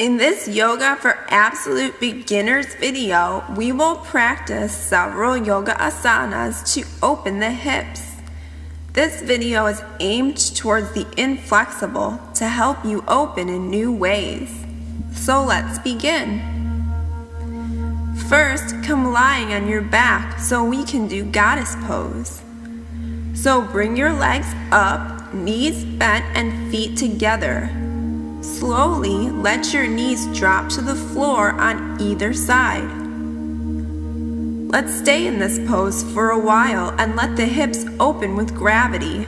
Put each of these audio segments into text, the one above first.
In this Yoga for Absolute Beginners video, we will practice several yoga asanas to open the hips. This video is aimed towards the inflexible to help you open in new ways. So let's begin. First, come lying on your back so we can do goddess pose. So bring your legs up, knees bent and feet together. Slowly let your knees drop to the floor on either side. Let's stay in this pose for a while and let the hips open with gravity.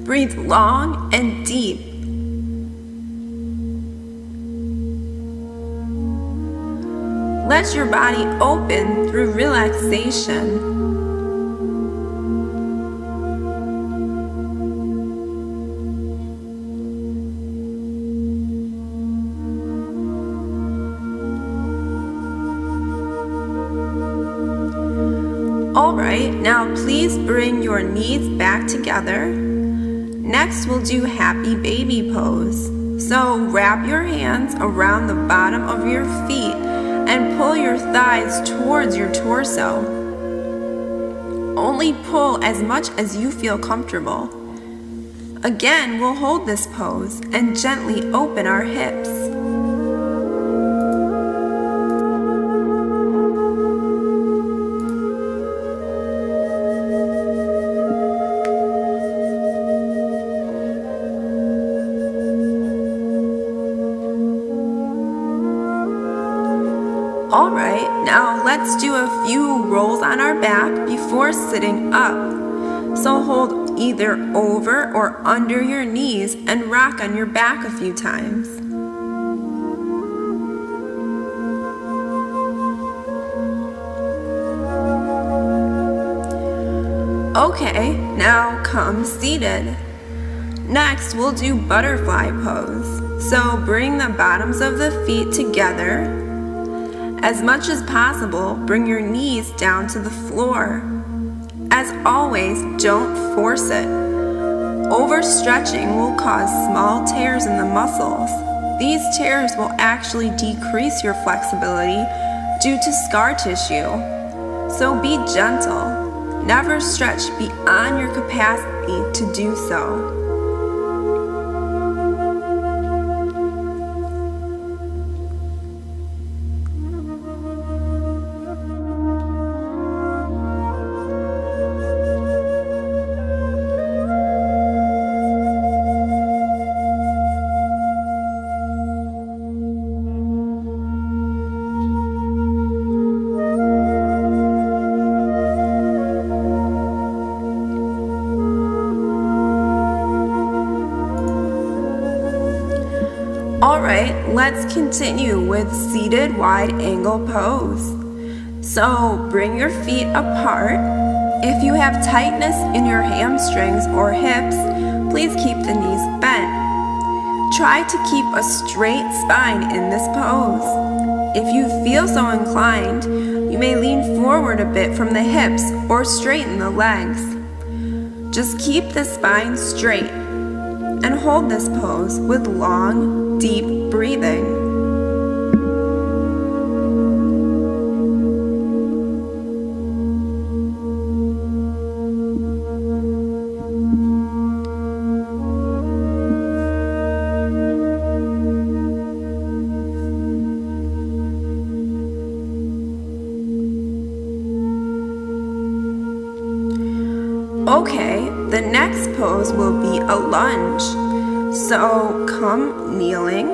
Breathe long and deep. Let your body open through relaxation. Alright, now please bring your knees back together. Next we'll do happy baby pose. So wrap your hands around the bottom of your feet and pull your thighs towards your torso. Only pull as much as you feel comfortable. Again, we'll hold this pose and gently open our hips. Alright, now let's do a few rolls on our back before sitting up. So hold either over or under your knees and rock on your back a few times. Okay, now come seated. Next, we'll do butterfly pose. So bring the bottoms of the feet together. As much as possible, bring your knees down to the floor. As always, don't force it. Overstretching will cause small tears in the muscles. These tears will actually decrease your flexibility due to scar tissue. So be gentle. Never stretch beyond your capacity to do so. Alright, let's continue with seated wide angle pose. So bring your feet apart. If you have tightness in your hamstrings or hips, please keep the knees bent. Try to keep a straight spine in this pose. If you feel so inclined, you may lean forward a bit from the hips or straighten the legs. Just keep the spine straight and hold this pose with long, deep breathing. Okay, the next pose will be a lunge. So come kneeling.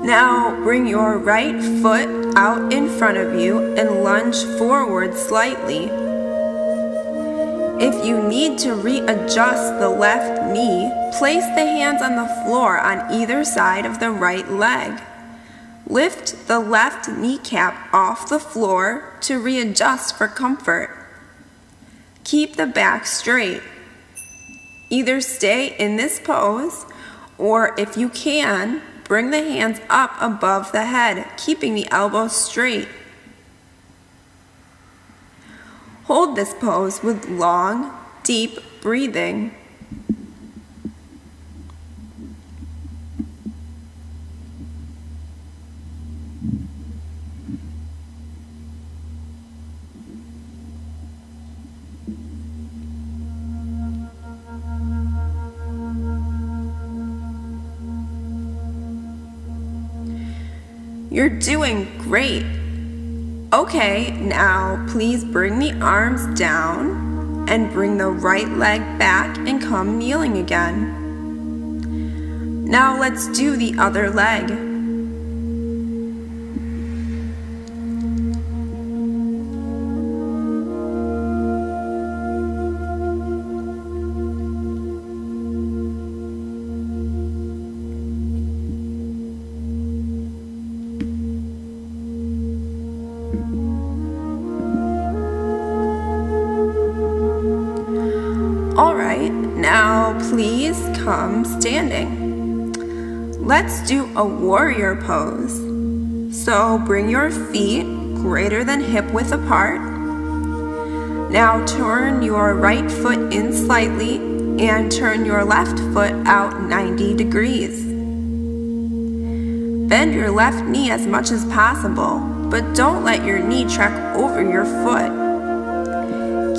Now bring your right foot out in front of you and lunge forward slightly. If you need to readjust the left knee, place the hands on the floor on either side of the right leg. Lift the left kneecap off the floor to readjust for comfort. Keep the back straight. Either stay in this pose, or if you can, bring the hands up above the head, keeping the elbows straight. Hold this pose with long, deep breathing. You're doing great. Okay, now please bring the arms down and bring the right leg back and come kneeling again. Now let's do the other leg. Alright, now please come standing. Let's do a warrior pose. So bring your feet greater than hip width apart. Now turn your right foot in slightly and turn your left foot out 90 degrees. Bend your left knee as much as possible, but don't let your knee trek over your foot.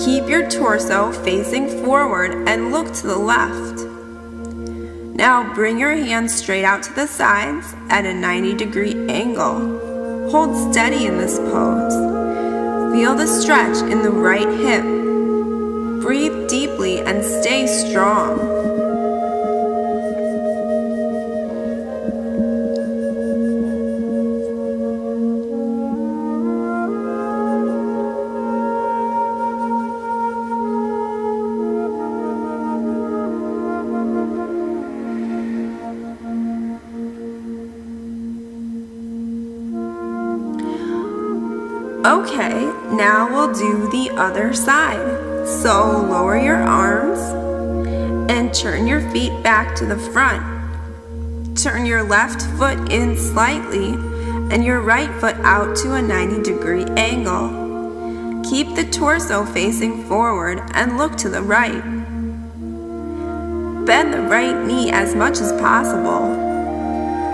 Keep your torso facing forward and look to the left. Now bring your hands straight out to the sides at a 90-degree angle. Hold steady in this pose. Feel the stretch in the right hip. Breathe deeply and stay strong. Okay, now we'll do the other side. So lower your arms and turn your feet back to the front. Turn your left foot in slightly and your right foot out to a 90-degree angle. Keep the torso facing forward and look to the right. Bend the right knee as much as possible.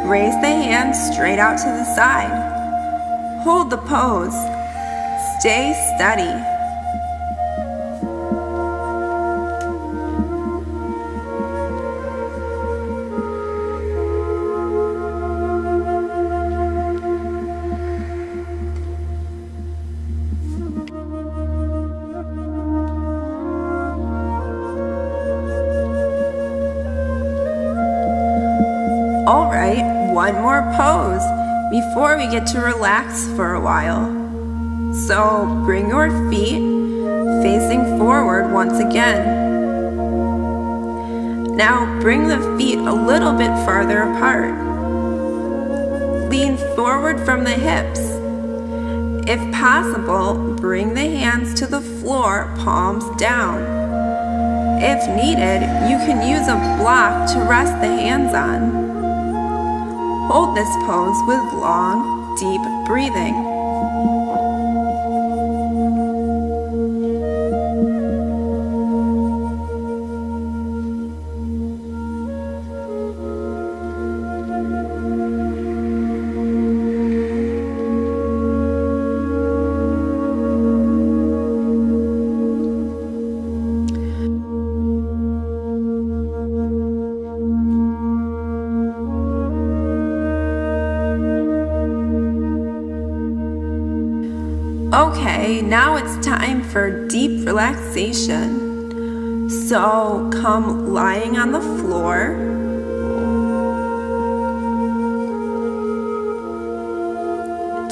Raise the hands straight out to the side. Hold the pose. Stay steady. All right, one more pose before we get to relax for a while. So bring your feet facing forward once again. Now bring the feet a little bit farther apart. Lean forward from the hips. If possible, bring the hands to the floor, palms down. If needed, you can use a block to rest the hands on. Hold this pose with long, deep breathing. Okay, now it's time for deep relaxation. So come lying on the floor.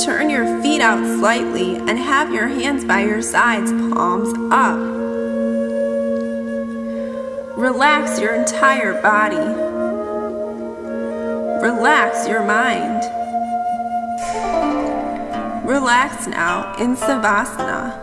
Turn your feet out slightly and have your hands by your sides, palms up. Relax your entire body. Relax your mind. Relax now in Savasana.